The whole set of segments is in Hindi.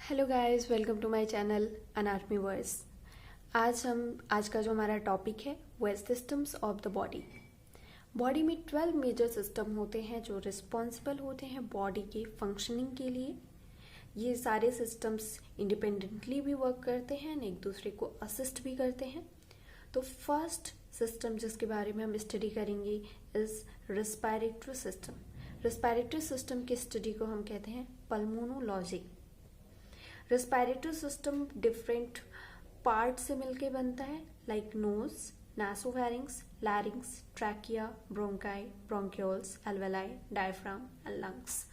Hello guys, welcome to my channel Anatomy Verse. आज का जो हमारा टॉपिक है वो है systems of the body. Body में 12 मेजर सिस्टम होते हैं जो रिस्पॉन्सिबल होते हैं बॉडी के फंक्शनिंग के लिए। ये सारे सिस्टम्स इंडिपेंडेंटली भी वर्क करते हैं, एक दूसरे को असिस्ट भी करते हैं। तो फर्स्ट सिस्टम जिसके बारे में हम स्टडी करेंगे is respiratory system. Respiratory system की स्टडी को हम कहते हैं pulmonology. Respiratory system different part से मिलके बनता है, like nose, nasopharynx, larynx, trachea, bronchi, bronchioles, alveoli, diaphragm and lungs.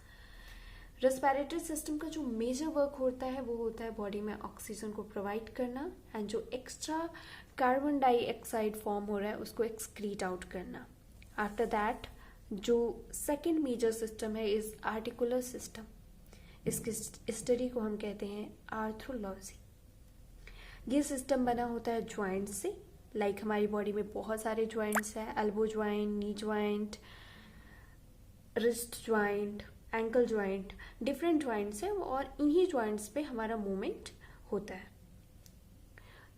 Respiratory system का जो मेजर वर्क होता है वो होता है बॉडी में ऑक्सीजन को प्रोवाइड करना एंड जो एक्स्ट्रा कार्बन डाइऑक्साइड फॉर्म हो रहा है उसको एक्सक्रीट आउट करना। आफ्टर दैट जो सेकेंड मेजर सिस्टम है इज आर्टिकुलर सिस्टम। इसकी स्टडी को हम कहते हैं आर्थ्रोलॉजी। ये सिस्टम बना होता है ज्वाइंट से, लाइक हमारी बॉडी में बहुत सारे ज्वाइंट्स हैं, elbow joint, knee joint, wrist joint, ankle joint, different joints हैं और इन्हीं ज्वाइंट्स पे हमारा मूवमेंट होता है।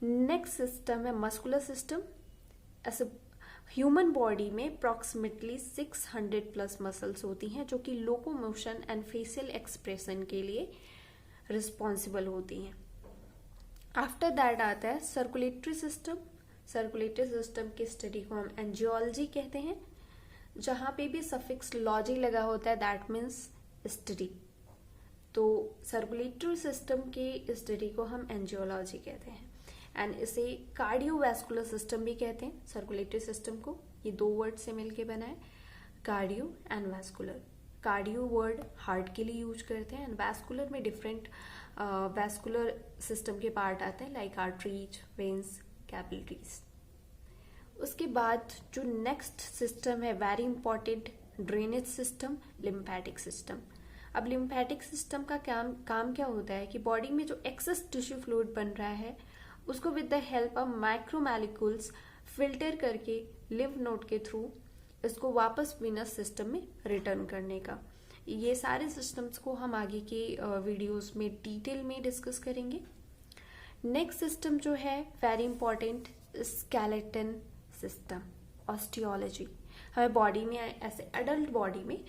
नेक्स्ट सिस्टम है मस्कुलर सिस्टम। ऐसे ह्यूमन बॉडी में अप्रॉक्सीमेटली 600 प्लस मसल्स होती हैं जो कि लोकोमोशन एंड फेशियल एक्सप्रेशन के लिए रिस्पॉन्सिबल होती हैं। आफ्टर दैट आता है सर्कुलेटरी सिस्टम। सर्कुलेटरी सिस्टम की स्टडी को हम एंजियोलॉजी कहते हैं। जहां पे भी सफिक्स लॉजी लगा होता है दैट मीन्स स्टडी। तो सर्कुलेटरी सिस्टम की स्टडी को हम एंजियोलॉजी कहते हैं एंड इसे कार्डियोवैस्कुलर सिस्टम भी कहते हैं। सर्कुलेटरी सिस्टम को ये दो वर्ड से मिलके बना है, cardio and vascular. Cardio word heart के लिए यूज करते हैं एंड वैस्कुलर में डिफरेंट वैस्कुलर सिस्टम के पार्ट आते हैं लाइक आर्टरीज, वेन्स, कैपिलरीज। उसके बाद जो नेक्स्ट सिस्टम है very important, drainage system, lymphatic system. अब लिम्फेटिक सिस्टम का काम क्या होता है कि बॉडी में जो एक्सेस टिश्यू फ्लूइड बन रहा है उसको with the help of micromolecules filter करके लिम्फ नोड के थ्रू इसको वापस वीनस सिस्टम में रिटर्न करने का। ये सारे सिस्टम्स को हम आगे के वीडियोस में डिटेल में डिस्कस करेंगे। नेक्स्ट सिस्टम जो है very important, skeleton system, osteology. हमें बॉडी में ऐसे एडल्ट बॉडी में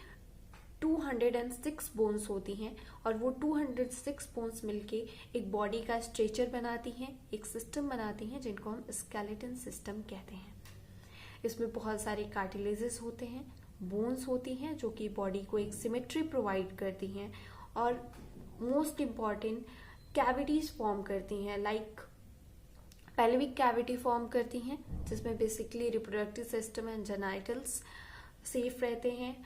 206 बोन्स होती हैं और वो 206 बोन्स मिलके एक बॉडी का स्ट्रक्चर बनाती हैं, एक सिस्टम बनाती हैं जिनको हम स्केलेटन सिस्टम कहते हैं। इसमें बहुत सारे कार्टिलेजेस होते हैं, बोन्स होती हैं जो कि बॉडी को एक सिमेट्री प्रोवाइड करती हैं और मोस्ट इम्पॉर्टेंट कैविटीज फॉर्म करती हैं, लाइक पेल्विक कैविटी फॉर्म करती हैं जिसमें basically reproductive system and genitals safe रहते हैं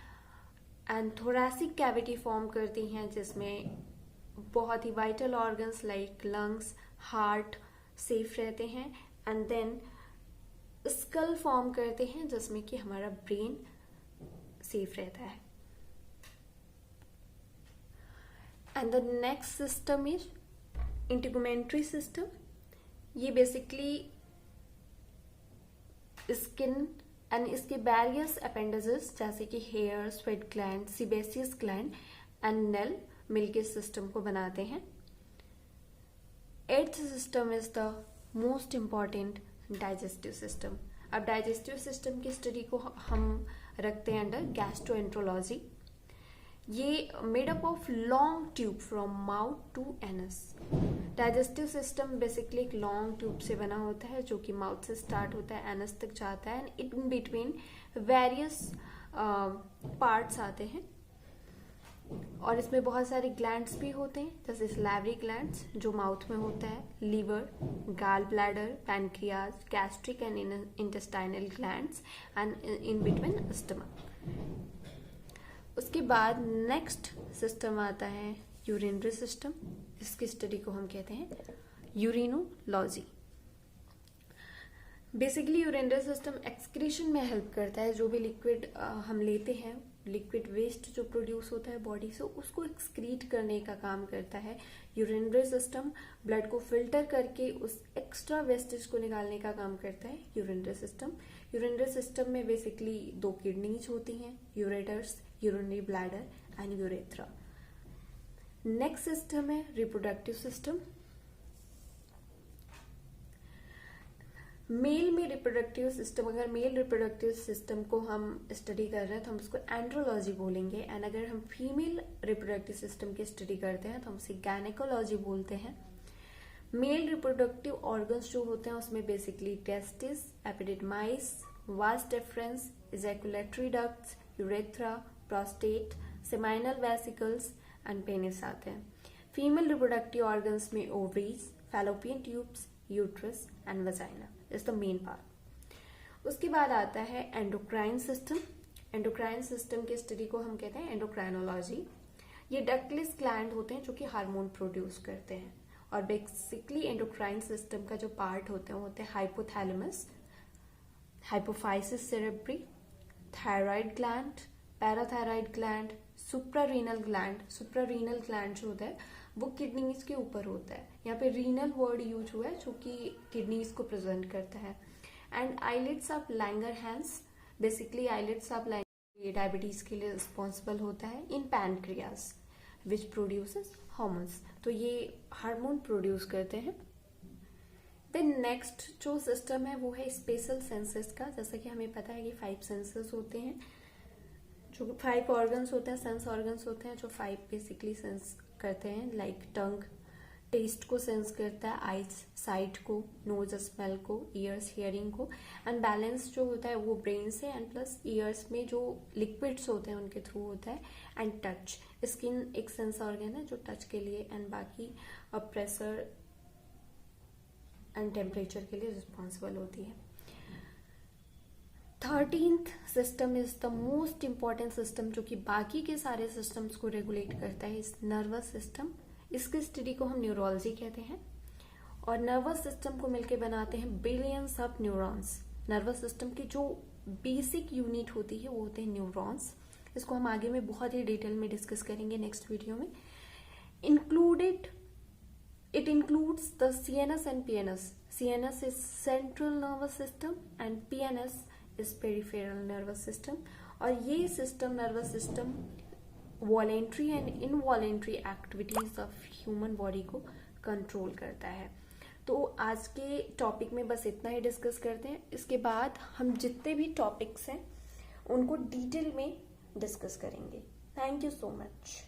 एंड थोरैसिक कैविटी फॉर्म करती हैं जिसमें बहुत ही vital organs like lungs, heart safe रहते हैं एंड देन स्कल फॉर्म करते हैं जिसमें कि हमारा ब्रेन सेफ रहता है। And the next system is integumentary system. ये बेसिकली स्किन एंड इसके वेरियस अपेंडेजेस जैसे कि hair, sweat gland, sebaceous gland and nail मिलके सिस्टम को बनाते हैं। Eighth system is the most important, digestive system. अब डाइजेस्टिव सिस्टम की स्टडी को हम रखते हैं अंडर गैस्ट्रोएंट्रोलॉजी। ये made up of long tube from mouth to anus. Digestive system basically एक लॉन्ग ट्यूब से बना होता है जो कि माउथ से स्टार्ट होता है, एनस तक जाता है and in between various parts आते हैं और इसमें बहुत सारे ग्लैंड्स भी होते हैं जैसे सलाइवरी ग्लैंड्स जो माउथ में होता है, liver, gall bladder, pancreas, gastric and intestinal glands and in between stomach. उसके बाद नेक्स्ट सिस्टम आता है यूरिनरी सिस्टम। इसकी स्टडी को हम कहते हैं यूरिनोलॉजी। बेसिकली यूरिनरी सिस्टम एक्सक्रीशन में हेल्प करता है। जो भी लिक्विड हम लेते हैं, लिक्विड वेस्ट जो प्रोड्यूस होता है बॉडी से उसको एक्सक्रीट करने का काम करता है यूरिनरी सिस्टम। ब्लड को फिल्टर करके उस एक्स्ट्रा वेस्टेज को निकालने का काम करता है यूरिनरी सिस्टम। यूरिनरी सिस्टम में बेसिकली 2 किडनीज होती हैं, ureters, urinary bladder and urethra. Next system है रिप्रोडक्टिव सिस्टम। मेल में रिप्रोडक्टिव सिस्टम, अगर मेल रिप्रोडक्टिव सिस्टम को हम स्टडी कर रहे हैं तो हम उसको एंड्रोलॉजी बोलेंगे, एंड अगर हम फीमेल रिप्रोडक्टिव सिस्टम की स्टडी करते हैं तो हम उसे गायनेकोलॉजी बोलते हैं। मेल रिप्रोडक्टिव ऑर्गन्स जो होते हैं उसमें basically testis, epididymis, vas deferens, ejaculatory ducts, urethra, prostate, seminal vesicles and penis आते हैं। फीमेल रिप्रोडक्टिव ऑर्गन्स में ovaries, fallopian tubes, uterus and vagina is the main part. उसके बाद आता है एंडोक्राइन सिस्टम। एंडोक्राइन सिस्टम की स्टडी को हम कहते हैं एंडोक्राइनोलॉजी। ये डक्टलेस ग्लैंड होते हैं जो कि हार्मोन प्रोड्यूस करते हैं, और बेसिकली एंडोक्राइन सिस्टम का जो पार्ट होते हैं वो होते हैं hypothalamus, hypophysis cerebri, thyroid gland, parathyroid gland, suprarenal gland. Suprarenal gland जो होता है वो किडनीज के ऊपर होता है, यहाँ पे रीनल वर्ड यूज हुआ है जो कि किडनीज को प्रेजेंट करता है। And eyelids of Langerhans, basically eyelids of Langer diabetes के लिए रिस्पॉन्सिबल होता है इन पैनक्रियास विच प्रोड्यूसेस हार्मोन्स, तो ये हार्मोन प्रोड्यूस करते हैं। देन नेक्स्ट जो सिस्टम है वो है स्पेशल सेंसेस का। जैसा कि हमें पता है कि 5 सेंसेस होते हैं, जो 5 ऑर्गन्स होते हैं, सेंस ऑर्गन्स होते हैं जो 5 बेसिकली सेंस करते हैं, लाइक टंग टेस्ट को सेंस करता है, आइज साइट को, नोज स्मेल को, ईयर्स हियरिंग को, एंड बैलेंस जो होता है वो ब्रेन से एंड प्लस ईयर्स में जो लिक्विड्स होते हैं उनके थ्रू होता है। एंड टच, स्किन एक सेंस ऑर्गन है जो टच के लिए एंड बाकी प्रेशर एंड टेम्परेचर के लिए रिस्पॉन्सिबल होती है। 13th system is the most important system जो कि बाकी के सारे सिस्टम्स को रेगुलेट करता है, इस नर्वस सिस्टम। इसकी स्टडी को हम न्यूरोलॉजी कहते हैं, और नर्वस सिस्टम को मिलकर बनाते हैं billions of neurons. Nervous system की जो बेसिक यूनिट होती है वो होते हैं न्यूरॉन्स। इसको हम आगे में बहुत ही डिटेल में डिस्कस करेंगे नेक्स्ट वीडियो में। It includes the CNS and PNS. CNS is central nervous system and PNS is peripheral nervous system. और ये system, nervous system, voluntary and involuntary activities of human body को कंट्रोल करता है। तो आज के टॉपिक में बस इतना ही डिस्कस करते हैं। इसके बाद हम जितने भी टॉपिक्स हैं उनको डिटेल में डिस्कस करेंगे। Thank you so much.